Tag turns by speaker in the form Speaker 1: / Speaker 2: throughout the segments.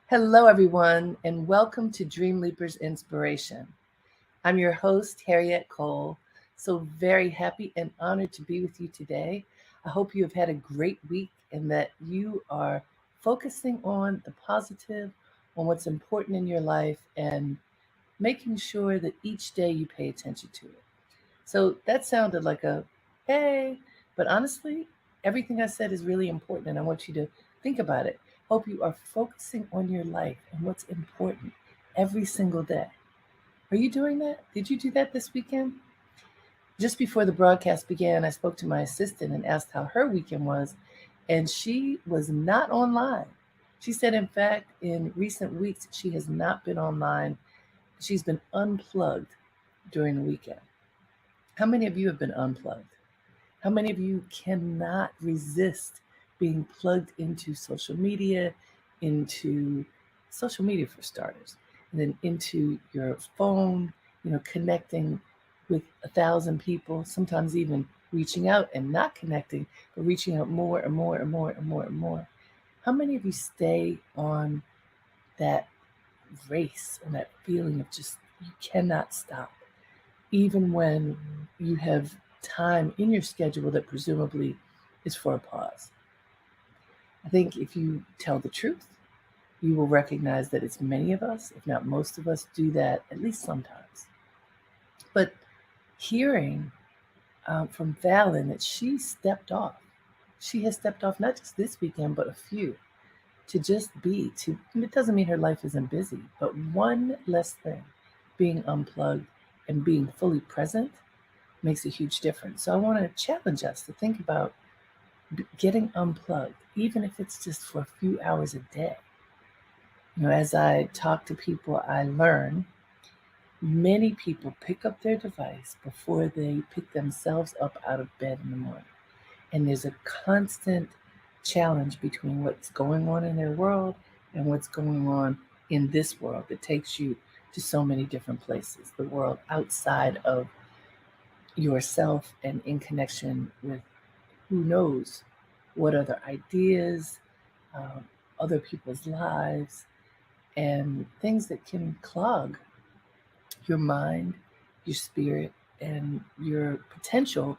Speaker 1: Hello, everyone, and welcome to Dreamleapers Inspiration. I'm your host, Harriet Cole. So very happy and honored to be with you today. I hope you have had a great week and that you are focusing on the positive, on what's important in your life, and making sure that each day you pay attention to it. So that sounded like a hey, but honestly, everything I said is really important, and I want you to think about it. Hope you are focusing on your life and what's important every single day. Are you doing that? Did you do that this weekend? Just before the broadcast began, I spoke to my assistant and asked how her weekend was, and she was not online. She said, in fact, in recent weeks, she has not been online. She's been unplugged during the weekend. How many of you have been unplugged? How many of you cannot resist being plugged into social media for starters, and then into your phone, connecting with 1,000 people, sometimes even reaching out and not connecting, but reaching out more and more and more and more and more. How many of you stay on that race and that feeling of just you cannot stop, even when you have time in your schedule that presumably is for a pause? I think if you tell the truth, you will recognize that it's many of us, if not most of us, do that at least sometimes. But hearing from Valen that she stepped off, she has stepped off not just this weekend, but a few, to just be, to, it doesn't mean her life isn't busy, but one less thing, being unplugged and being fully present makes a huge difference. So I want to challenge us to think about getting unplugged, even if it's just for a few hours a day. As I talk to people, I learn many people pick up their device before they pick themselves up out of bed in the morning. And there's a constant challenge between what's going on in their world and what's going on in this world that takes you to so many different places, the world outside of yourself and in connection with who knows what other ideas, um, other people's lives, and things that can clog your mind, your spirit, and your potential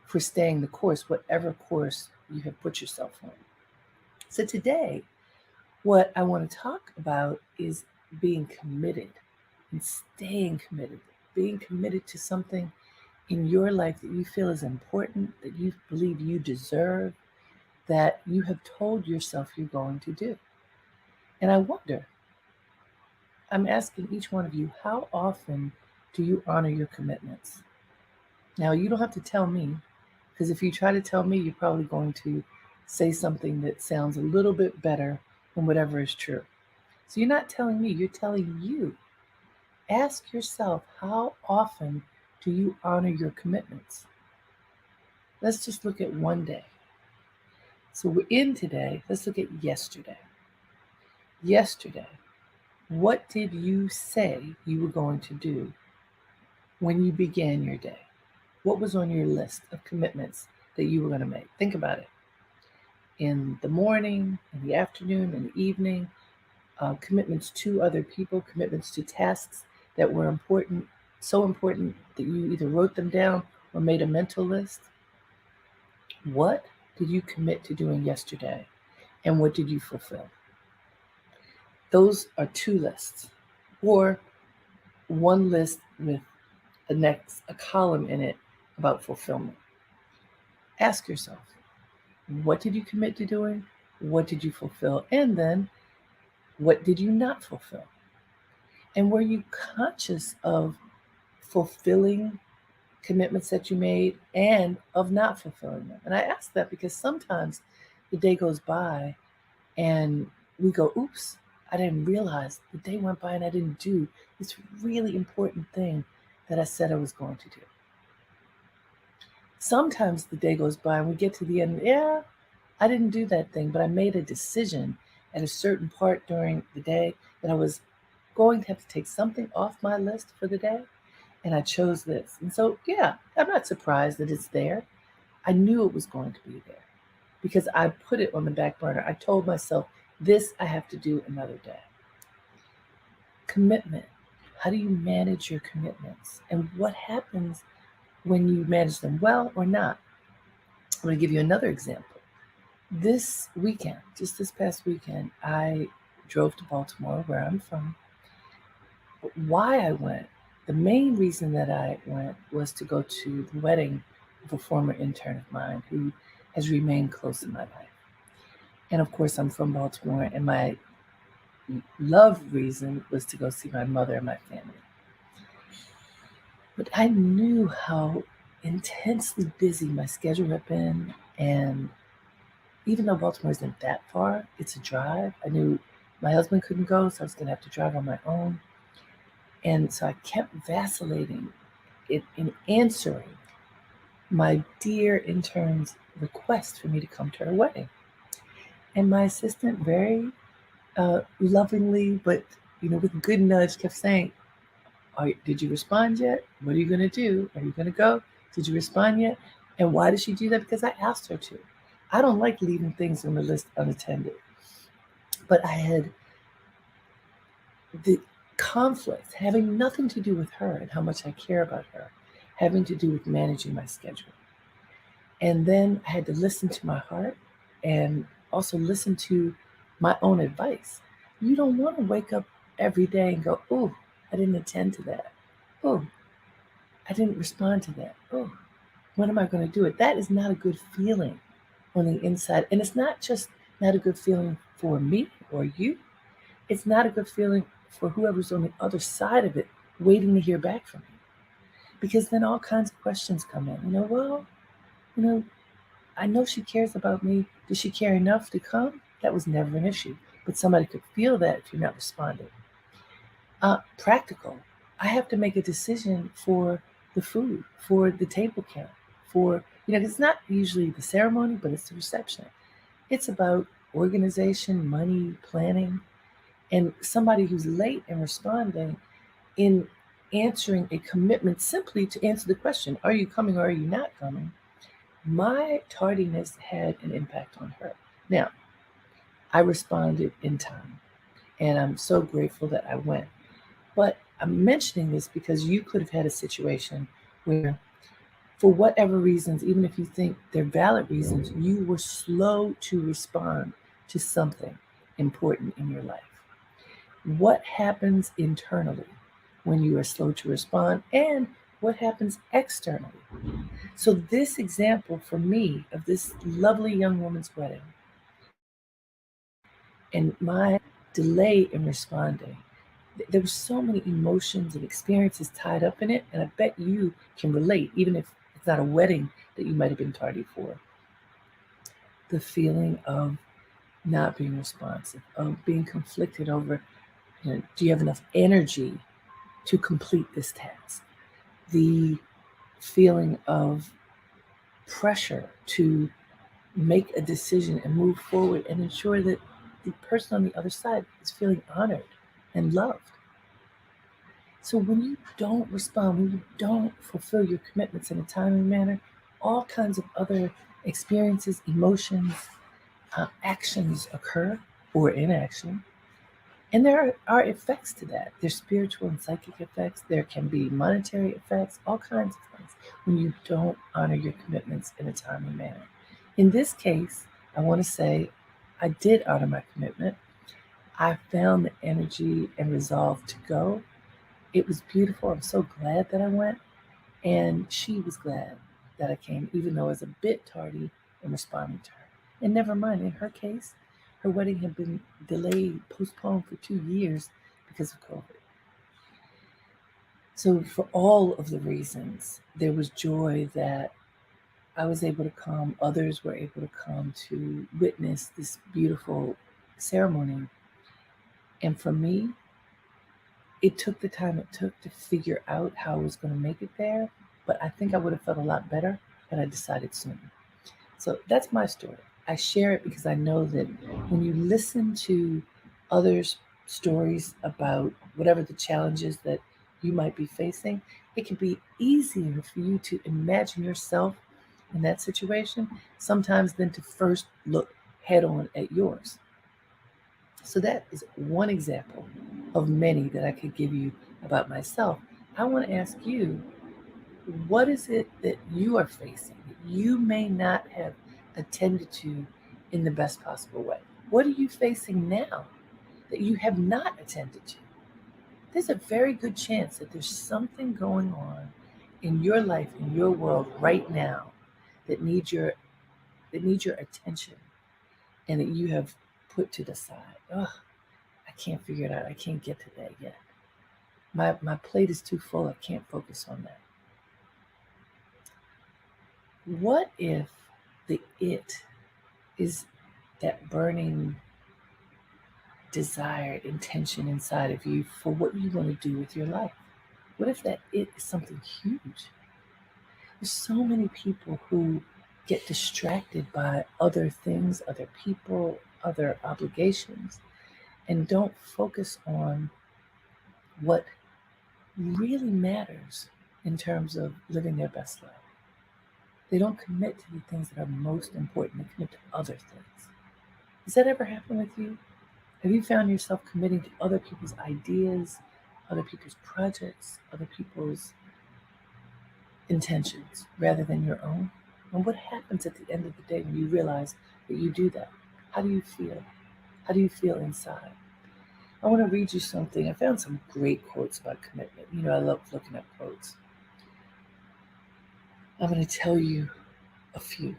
Speaker 1: for staying the course, whatever course you have put yourself on. So today, what I want to talk about is being committed and staying committed, being committed to something in your life that you feel is important, that you believe you deserve, that you have told yourself you're going to do. And I wonder, I'm asking each one of you, how often do you honor your commitments? Now, you don't have to tell me, because if you try to tell me, you're probably going to say something that sounds a little bit better than whatever is true. So you're not telling me, you're telling you. Ask yourself, how often do you honor your commitments? Let's just look at one day. So we're in today. Let's look at yesterday. Yesterday, what did you say you were going to do when you began your day? What was on your list of commitments that you were going to make? Think about it. In the morning, in the afternoon, in the evening, commitments to other people, commitments to tasks that were important, so important that you either wrote them down or made a mental list. What did you commit to doing yesterday, and what did you fulfill? Those are two lists, or one list with a column in it about fulfillment. Ask yourself, what did you commit to doing? What did you fulfill? And then, what did you not fulfill? And were you conscious of fulfilling commitments that you made and of not fulfilling them? And I ask that because sometimes the day goes by and we go, oops, I didn't realize the day went by and I didn't do this really important thing that I said I was going to do. Sometimes the day goes by and we get to the end, yeah, I didn't do that thing, but I made a decision at a certain part during the day that I was going to have to take something off my list for the day, and I chose this. And so, yeah, I'm not surprised that it's there. I knew it was going to be there because I put it on the back burner. I told myself, this I have to do another day. Commitment. How do you manage your commitments? And what happens when you manage them well or not? I'm going to give you another example. This weekend, just this past weekend, I drove to Baltimore, where I'm from. But why I went, the main reason that I went was to go to the wedding of a former intern of mine who has remained close in my life. And of course, I'm from Baltimore, and my love reason was to go see my mother and my family. But I knew how intensely busy my schedule had been, and even though Baltimore isn't that far, it's a drive. I knew my husband couldn't go, so I was going to have to drive on my own. And so I kept vacillating in answering my dear intern's request for me to come to her wedding. And my assistant very lovingly, but with a good nudge, kept saying, did you respond yet? What are you going to do? Are you going to go? Did you respond yet? And why did she do that? Because I asked her to. I don't like leaving things on the list unattended. But I had the conflict having nothing to do with her and how much I care about her, having to do with managing my schedule. And then I had to listen to my heart and also listen to my own advice. You don't want to wake up every day and go, oh, I didn't attend to that. Oh, I didn't respond to that. Oh, when am I going to do it? That is not a good feeling on the inside. And it's not just not a good feeling for me or you. It's not a good feeling for whoever's on the other side of it waiting to hear back from you. Because then all kinds of questions come in. You know, I know she cares about me. Does she care enough to come? That was never an issue. But somebody could feel that if you're not responding. Practical. I have to make a decision for the food, for the table count, for, it's not usually the ceremony, but it's the reception. It's about organization, money, planning, and somebody who's late in responding in answering a commitment simply to answer the question, are you coming or are you not coming? My tardiness had an impact on her. Now, I responded in time, and I'm so grateful that I went. But I'm mentioning this because you could have had a situation where, for whatever reasons, even if you think they're valid reasons, you were slow to respond to something important in your life. What happens internally when you are slow to respond, and what happens externally? So this example for me of this lovely young woman's wedding and my delay in responding, there were so many emotions and experiences tied up in it, and I bet you can relate, even if it's not a wedding that you might have been tardy for. The feeling of not being responsive, of being conflicted over, do you have enough energy to complete this task? The feeling of pressure to make a decision and move forward and ensure that the person on the other side is feeling honored and loved. So when you don't respond, when you don't fulfill your commitments in a timely manner, all kinds of other experiences, emotions, actions occur or inaction. And there are effects to that. There's spiritual and psychic effects. There can be monetary effects, all kinds of things when you don't honor your commitments in a timely manner. In this case, I want to say I did honor my commitment. I found the energy and resolve to go. It was beautiful. I'm so glad that I went. And she was glad that I came, even though I was a bit tardy in responding to her. And never mind, in her case, her wedding had been delayed, postponed for 2 years because of COVID. So for all of the reasons, there was joy that I was able to come, others were able to come to witness this beautiful ceremony. And for me, it took the time it took to figure out how I was going to make it there, but I think I would have felt a lot better had I decided sooner. So that's my story. I share it because I know that when you listen to others' stories about whatever the challenges that you might be facing, it can be easier for you to imagine yourself in that situation sometimes than to first look head on at yours. So that is one example of many that I could give you about myself. I want to ask you, what is it that you are facing that you may not have attended to in the best possible way? What are you facing now that you have not attended to? There's a very good chance that there's something going on in your life, in your world right now that needs your attention and that you have put to the side. Oh, I can't figure it out. I can't get to that yet. My plate is too full. I can't focus on that. What if the it is that burning desire, intention inside of you for what you want to do with your life? What if that it is something huge? There's so many people who get distracted by other things, other people, other obligations, and don't focus on what really matters in terms of living their best life. They don't commit to the things that are most important, they commit to other things. Does that ever happen with you? Have you found yourself committing to other people's ideas, other people's projects, other people's intentions rather than your own? And what happens at the end of the day when you realize that you do that? How do you feel? How do you feel inside? I want to read you something. I found some great quotes about commitment. You know, I love looking at quotes. I'm going to tell you a few.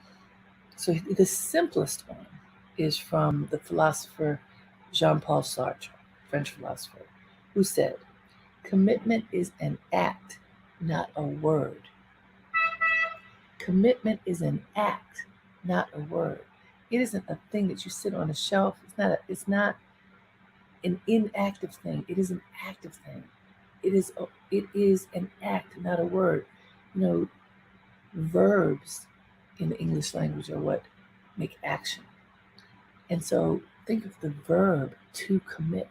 Speaker 1: So, the simplest one is from the philosopher Jean-Paul Sartre, French philosopher, who said, "Commitment is an act, not a word." Commitment is an act, not a word. It isn't a thing that you sit on a shelf. It's not an inactive thing. It is an active thing. It is an act, not a word. You know, verbs in the English language are what make action. And so think of the verb to commit.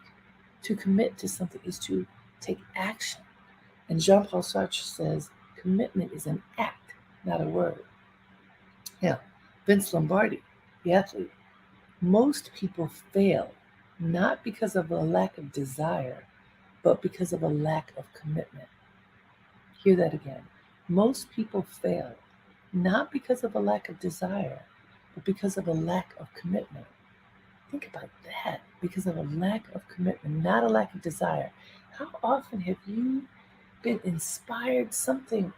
Speaker 1: To commit to something is to take action. And Jean-Paul Sartre says commitment is an act, not a word. Now, Vince Lombardi, the athlete, most people fail not because of a lack of desire, but because of a lack of commitment. Hear that again. Most people fail not because of a lack of desire, but because of a lack of commitment. Think about that. Because of a lack of commitment, not a lack of desire. How often have you been inspired? Something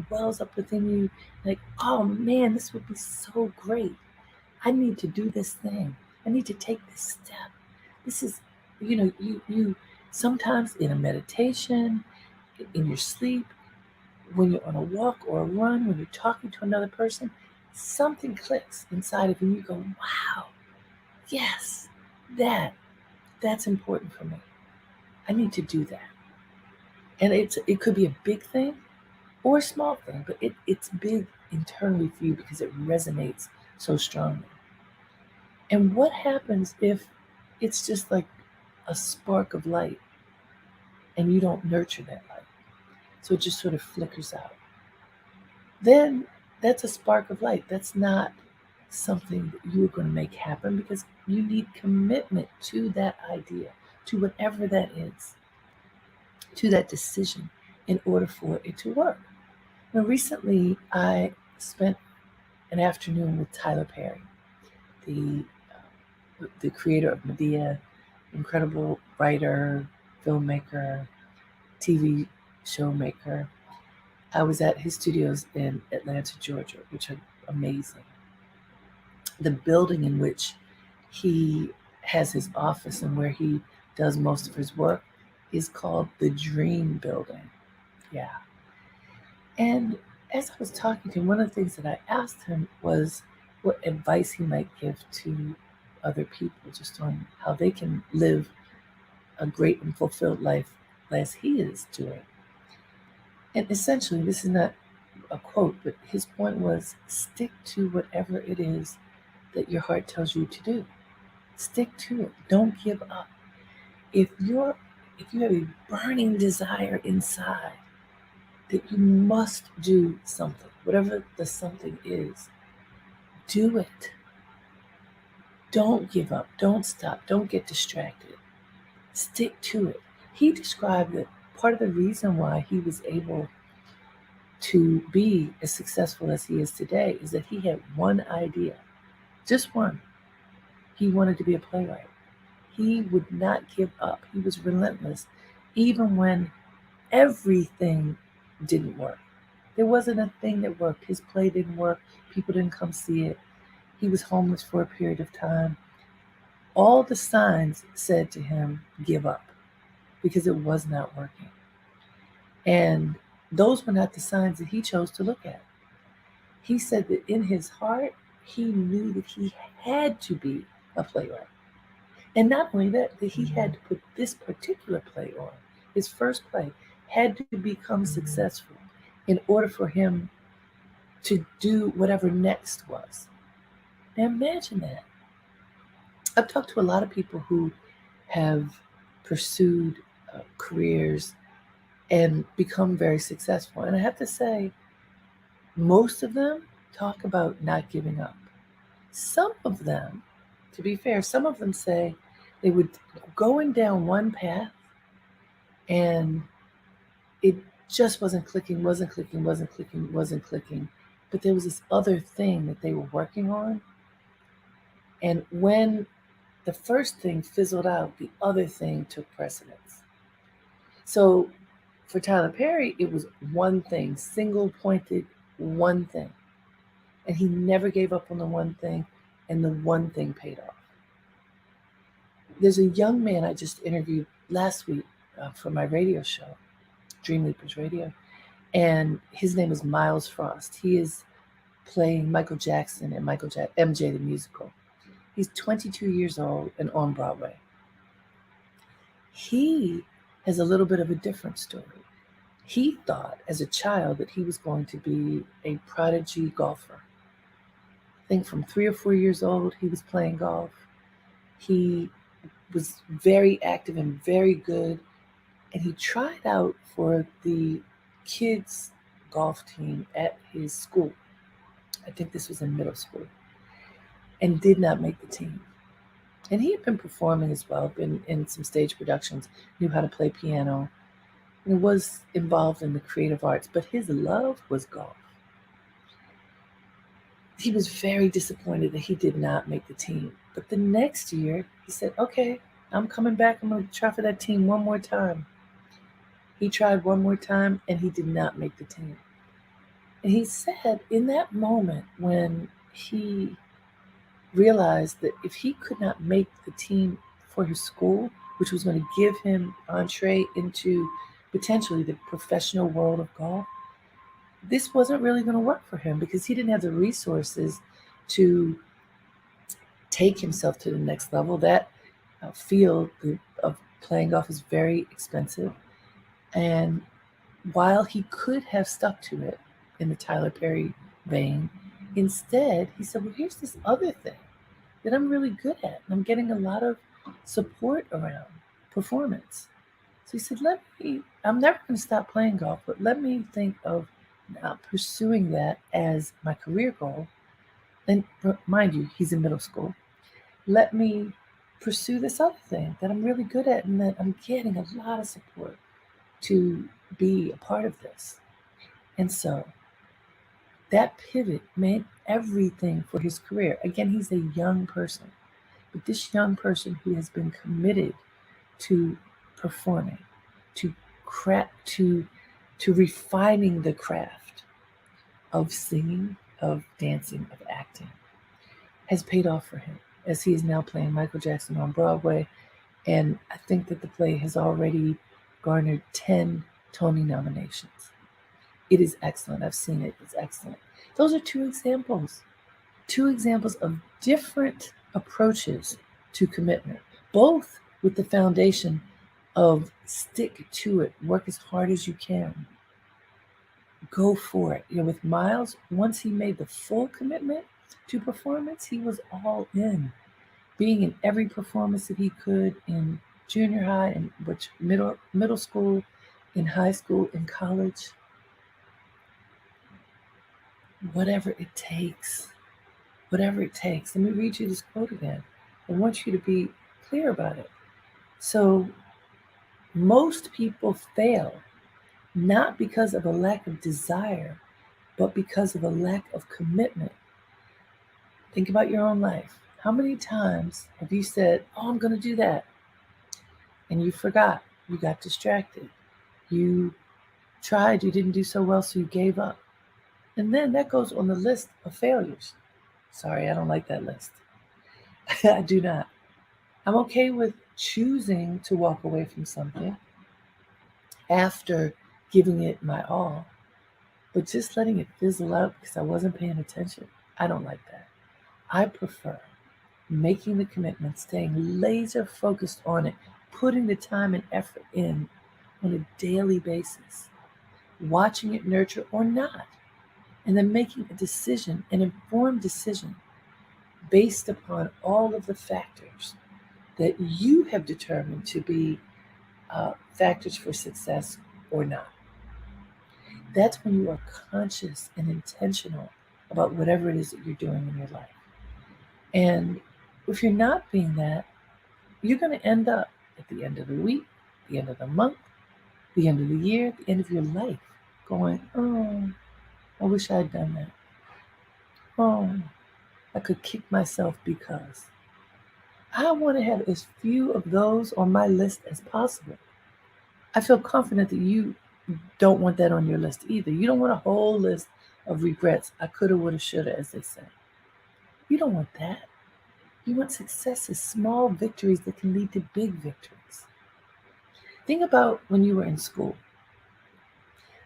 Speaker 1: wells up within you, like, oh man, this would be so great. I need to do this thing. I need to take this step. This is, you sometimes in a meditation, in your sleep, when you're on a walk or a run, when you're talking to another person, something clicks inside of you and you go, wow, yes, that's important for me. I need to do that. And it could be a big thing or a small thing, but it's big internally for you because it resonates so strongly. And what happens if it's just like a spark of light and you don't nurture that light? So it just sort of flickers out. Then that's a spark of light. That's not something that you're going to make happen because you need commitment to that idea, to whatever that is, to that decision in order for it to work. Now, recently I spent an afternoon with Tyler Perry, the the creator of Medea, incredible writer, filmmaker, TV showmaker. I was at his studios in Atlanta, Georgia, which are amazing. The building in which he has his office and where he does most of his work is called the Dream Building. Yeah. And as I was talking to him, one of the things that I asked him was what advice he might give to other people just on how they can live a great and fulfilled life as he is doing. And essentially, this is not a quote, but his point was stick to whatever it is that your heart tells you to do. Stick to it. Don't give up. If you have a burning desire inside that you must do something, whatever the something is, do it. Don't give up. Don't stop. Don't get distracted. Stick to it. He described that part of the reason why he was able to be as successful as he is today is that he had one idea, just one. He wanted to be a playwright. He would not give up. He was relentless, even when everything didn't work. There wasn't a thing that worked. His play didn't work. People didn't come see it. He was homeless for a period of time. All the signs said to him, give up, because it was not working. And those were not the signs that he chose to look at. He said that in his heart, he knew that he had to be a playwright. And not only that, that he had to put this particular play on. His first play had to become successful in order for him to do whatever next was. Now imagine that. I've talked to a lot of people who have pursued careers and become very successful. And I have to say, most of them talk about not giving up. Some of them, to be fair, some of them say they would going down one path and it just wasn't clicking, wasn't clicking, wasn't clicking, wasn't clicking. But there was this other thing that they were working on. And when the first thing fizzled out, the other thing took precedence. So for Tyler Perry, it was one thing, single pointed, one thing. And he never gave up on the one thing, and the one thing paid off. There's a young man I just interviewed last week for my radio show, Dreamleapers Radio, and his name is Miles Frost. He is playing Michael Jackson and MJ the musical. He's 22 years old and on Broadway. He has a little bit of a different story. He thought as a child that he was going to be a prodigy golfer. I think from 3 or 4 years old, he was playing golf. He was very active and very good. And he tried out for the kids' golf team at his school. I think this was in middle school. And did not make the team. And he had been performing as well, been in some stage productions, knew how to play piano, and was involved in the creative arts, but his love was golf. He was very disappointed that he did not make the team. But the next year, he said, okay, I'm coming back. I'm going to try for that team one more time. He tried one more time, and he did not make the team. And he said in that moment when he realized that if he could not make the team for his school, which was going to give him entree into potentially the professional world of golf, this wasn't really going to work for him because he didn't have the resources to take himself to the next level. That field of playing golf is very expensive. And while he could have stuck to it in the Tyler Perry vein, instead he said, well, here's this other thing that I'm really good at. And I'm getting a lot of support around performance. So he said, I'm never going to stop playing golf, but let me think of pursuing that as my career goal. And mind you, he's in middle school. Let me pursue this other thing that I'm really good at and that I'm getting a lot of support to be a part of this. And so that pivot made everything for his career. Again, he's a young person, but this young person who has been committed to performing, to refining the craft of singing, of dancing, of acting, has paid off for him as he is now playing Michael Jackson on Broadway. And I think that the play has already garnered 10 Tony nominations. It is excellent. I've seen it. It's excellent. Those are two examples of different approaches to commitment, both with the foundation of stick to it, work as hard as you can, go for it. With Miles, once he made the full commitment to performance, he was all in, being in every performance that he could in junior high and which middle school, in high school, in college. Whatever it takes. Let me read you this quote again. I want you to be clear about it. So Most people fail not because of a lack of desire, but because of a lack of commitment. Think about your own life. How many times have you said, "Oh, I'm going to do that," and you forgot? You got distracted. You tried, you didn't do so well, so you gave up. And then that goes on the list of failures. Sorry, I don't like that list. I do not. I'm okay with choosing to walk away from something after giving it my all, but just letting it fizzle out because I wasn't paying attention. I don't like that. I prefer making the commitment, staying laser focused on it, putting the time and effort in on a daily basis, watching it nurture or not, and then making a decision, an informed decision, based upon all of the factors that you have determined to be factors for success or not. That's when you are conscious and intentional about whatever it is that you're doing in your life. And if you're not being that, you're going to end up at the end of the week, the end of the month, the end of the year, the end of your life going, "Oh, I wish I had done that. Oh, I could kick myself because." I want to have as few of those on my list as possible. I feel confident that you don't want that on your list either. You don't want a whole list of regrets. I coulda, woulda, shoulda, as they say. You don't want that. You want successes, small victories that can lead to big victories. Think about when you were in school.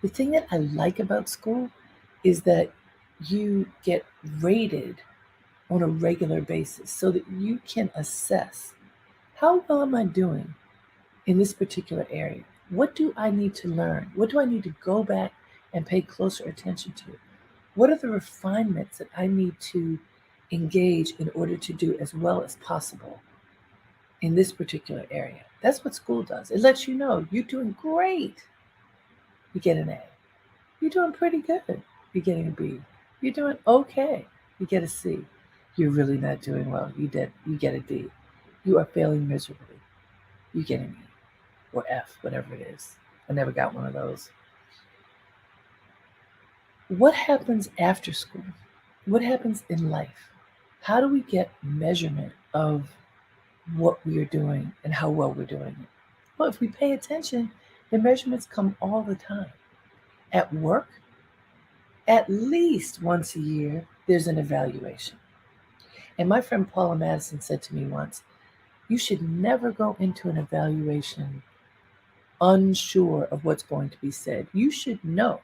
Speaker 1: The thing that I like about school is that you get rated on a regular basis so that you can assess how well am I doing in this particular area? What do I need to learn? What do I need to go back and pay closer attention to? What are the refinements that I need to engage in order to do as well as possible in this particular area? That's what school does. It lets you know you're doing great. You get an A. You're doing pretty good. You're getting a B. You're doing okay. You get a C. You're really not doing well. You get a D. You are failing miserably. You get an E or F, whatever it is. I never got one of those. What happens after school? What happens in life? How do we get measurement of what we are doing and how well we're doing it? Well, if we pay attention, the measurements come all the time. At work, at least once a year, there's an evaluation. And my friend Paula Madison said to me once, you should never go into an evaluation unsure of what's going to be said. You should know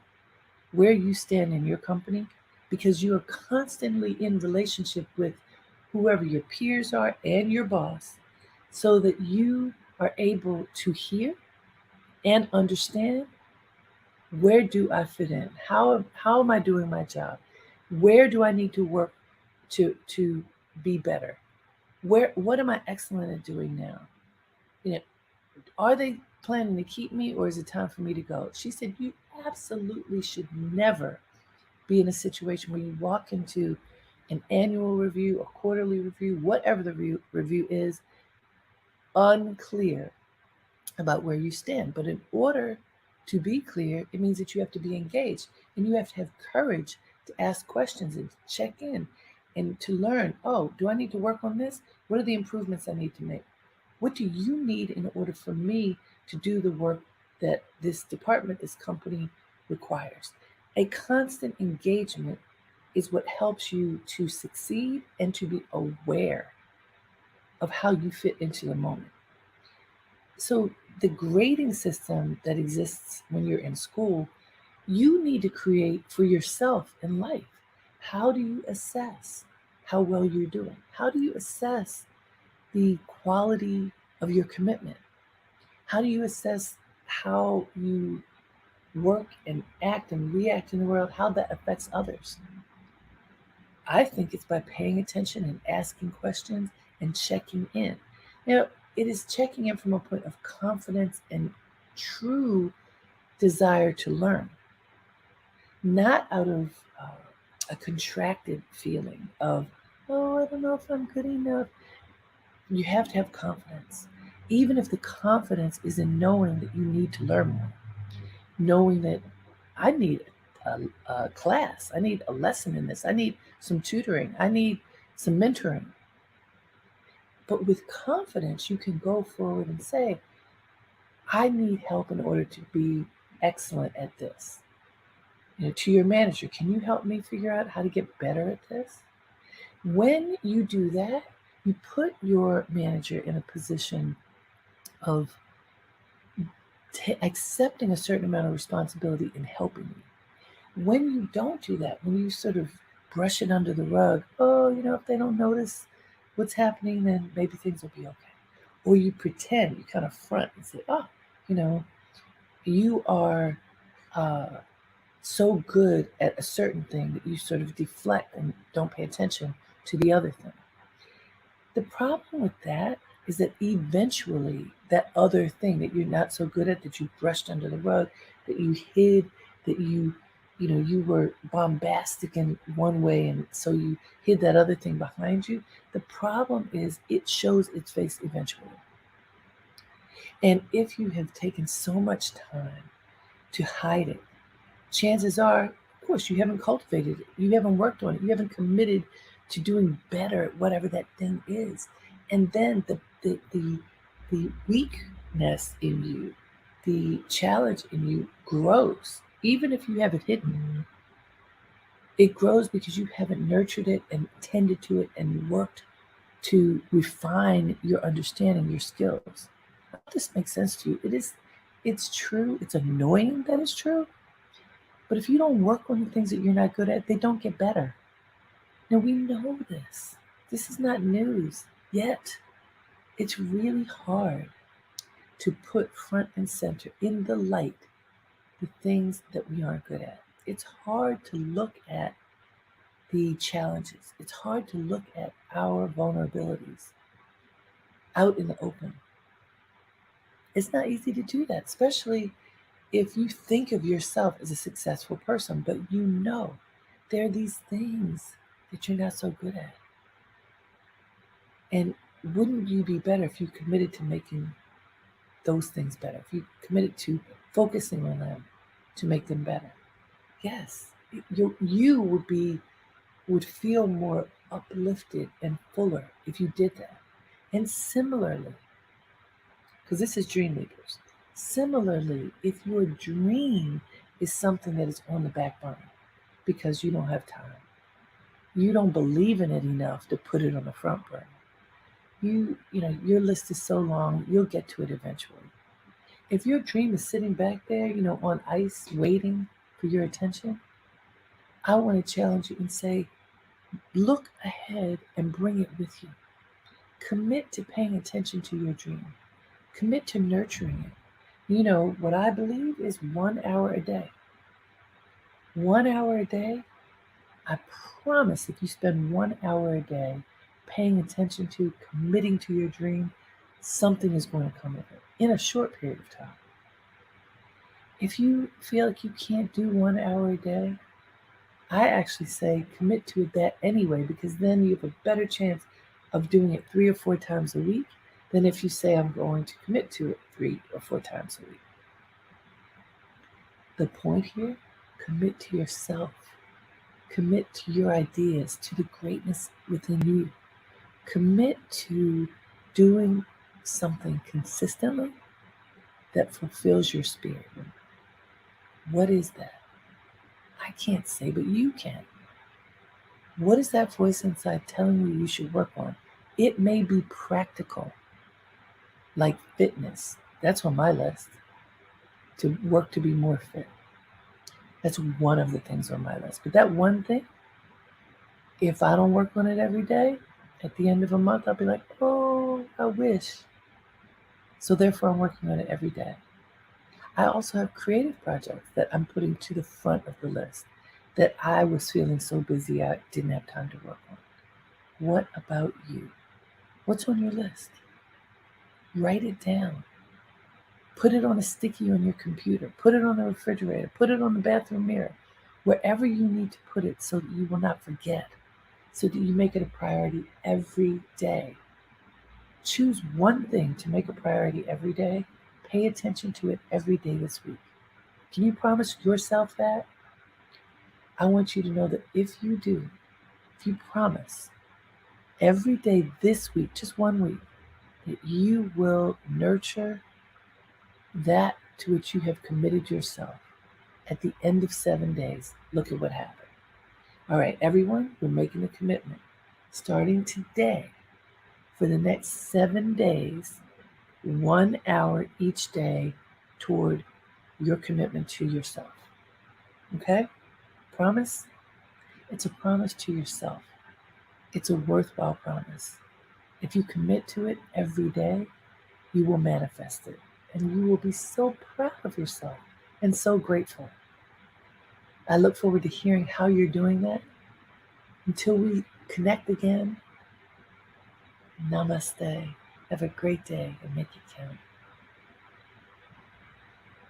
Speaker 1: where you stand in your company because you are constantly in relationship with whoever your peers are and your boss so that you are able to hear and understand where do I fit in? How am I doing my job? Where do I need to work to be better? What am I excellent at doing now? You know, are they planning to keep me or is it time for me to go? She said, you absolutely should never be in a situation where you walk into an annual review, a quarterly review, whatever the review is, unclear about where you stand. But in order to be clear, it means that you have to be engaged and you have to have courage to ask questions and check in and to learn, oh, do I need to work on this? What are the improvements I need to make? What do you need in order for me to do the work that this department, this company requires? A constant engagement is what helps you to succeed and to be aware of how you fit into the moment. So, the grading system that exists when you're in school, you need to create for yourself in life. How do you assess how well you're doing? How do you assess the quality of your commitment? How do you assess how you work and act and react in the world, how that affects others? I think it's by paying attention and asking questions and checking in. Now, it is checking in from a point of confidence and true desire to learn, not out of a contracted feeling of, oh, I don't know if I'm good enough. You have to have confidence. Even if the confidence is in knowing that you need to learn more, knowing that I need a class, I need a lesson in this, I need some tutoring, I need some mentoring. But with confidence, you can go forward and say, I need help in order to be excellent at this. To your manager, can you help me figure out how to get better at this? When you do that, you put your manager in a position of accepting a certain amount of responsibility in helping you. When you don't do that, when you sort of brush it under the rug, oh, if they don't notice what's happening, then maybe things will be okay. Or you pretend, you kind of front and say, oh, you know, you are uh, so good at a certain thing that you sort of deflect and don't pay attention to the other thing. The problem with that is that eventually that other thing that you're not so good at, that you brushed under the rug, that you hid, that you were bombastic in one way and so you hid that other thing behind you. The problem is it shows its face eventually. And if you have taken so much time to hide it, chances are, of course, you haven't cultivated it, you haven't worked on it, you haven't committed to doing better at whatever that thing is. And then the weakness in you, the challenge in you grows. Even if you have it hidden, it grows because you haven't nurtured it and tended to it and worked to refine your understanding, your skills. I hope this makes sense to you. It's true. It's annoying that it's true. But if you don't work on the things that you're not good at, they don't get better. Now, we know this. This is not news. Yet, it's really hard to put front and center in the light the things that we aren't good at. It's hard to look at the challenges. It's hard to look at our vulnerabilities out in the open. It's not easy to do that, especially if you think of yourself as a successful person, but you know there are these things that you're not so good at. And wouldn't you be better if you committed to making those things better? If you committed to focusing on them to make them better? Yes, you would feel more uplifted and fuller if you did that. And similarly, because this is Dreamleapers, similarly, if your dream is something that is on the back burner because you don't have time, you don't believe in it enough to put it on the front burner. Your list is so long, you'll get to it eventually. If your dream is sitting back there, on ice, waiting for your attention, I want to challenge you and say, look ahead and bring it with you. Commit to paying attention to your dream. Commit to nurturing it. What I believe is 1 hour a day. 1 hour a day, I promise if you spend 1 hour a day paying attention to, committing to your dream, something is going to come of it in a short period of time. If you feel like you can't do 1 hour a day, I actually say commit to that anyway, because then you have a better chance of doing it 3 or 4 times a week than if you say I'm going to commit to it 3 or 4 times a week. The point here, commit to yourself. Commit to your ideas, to the greatness within you. Commit to doing something consistently that fulfills your spirit. What is that? I can't say, but you can. What is that voice inside telling you should work on? It may be practical, like fitness. That's on my list, to work to be more fit. That's one of the things on my list. But that one thing, if I don't work on it every day, at the end of a month, I'll be like, oh, I wish. So therefore, I'm working on it every day. I also have creative projects that I'm putting to the front of the list that I was feeling so busy I didn't have time to work on. What about you? What's on your list? Write it down. Put it on a sticky on your computer. Put it on the refrigerator. Put it on the bathroom mirror. Wherever you need to put it so that you will not forget, so that you make it a priority every day. Choose one thing to make a priority every day. Pay attention to it every day this week. Can you promise yourself that? I want you to know that if you do, if you promise every day this week, just 1 week, that you will nurture that to which you have committed yourself at the end of 7 days, look at what happened. All right, everyone, we're making a commitment. Starting today, for the next 7 days, 1 hour each day toward your commitment to yourself. Okay? Promise? It's a promise to yourself. It's a worthwhile promise. If you commit to it every day, you will manifest it. And you will be so proud of yourself and so grateful. I look forward to hearing how you're doing that. Until we connect again, namaste. Have a great day and make it count.